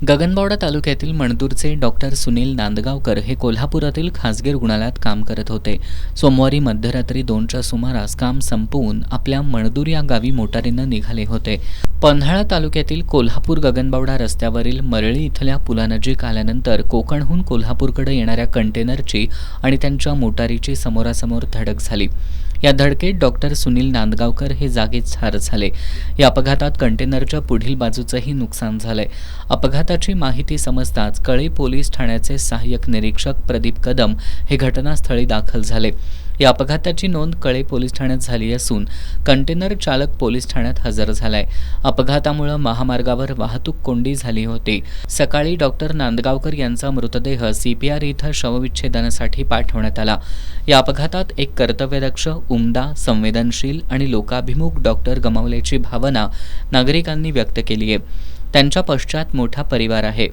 गगनबावडा तालुक्यातील मणदूरचे डॉक्टर सुनील नांदगावकर हे कोल्हापुरातील खासगी रुग्णालयात काम करत होते. सोमवारी मध्यरात्री 2च्या सुमारास काम संपवून आपल्या मणदूर या गावी मोटारीनं निघाले होते. पन्हाळा तालुक्यातील कोल्हापूर गगनबावडा रस्त्यावरील मरळी इथल्या पुलानजीक आल्यानंतर कोकणहून कोल्हापूरकडे येणाऱ्या कंटेनरची आणि त्यांच्या मोटारीची समोरासमोर धडक झाली. या धडकेत डॉक्टर सुनील नांदगावकर हे जागीच ठार झाले. या अपघातात कंटेनरच्या पुढील बाजूचंही नुकसान झालंय. अपघाताची माहिती समजताच कळे पोलीस ठाण्याचे सहाय्यक निरीक्षक प्रदीप कदम हे घटनास्थळी दाखल झाले. या अपघाताची नोंद कळे पोलीस ठाण्यात झाली असून कंटेनर चालक पोलीस ठाण्यात हजर झालाय. अपघातामुळे महामार्गावर वाहतूक कोंडी झाली होती. सकाळी डॉक्टर नांदगावकर यांचा मृतदेह CPR इथं शवविच्छेदनासाठी पाठवण्यात आला. या अपघातात एक कर्तव्यदक्ष, उमदा, संवेदनशील आणि लोकाभिमुख डॉक्टर गमावल्याची भावना नागरिकांनी व्यक्त केली आहे. त्यांच्या पश्चात मोठा परिवार आहे.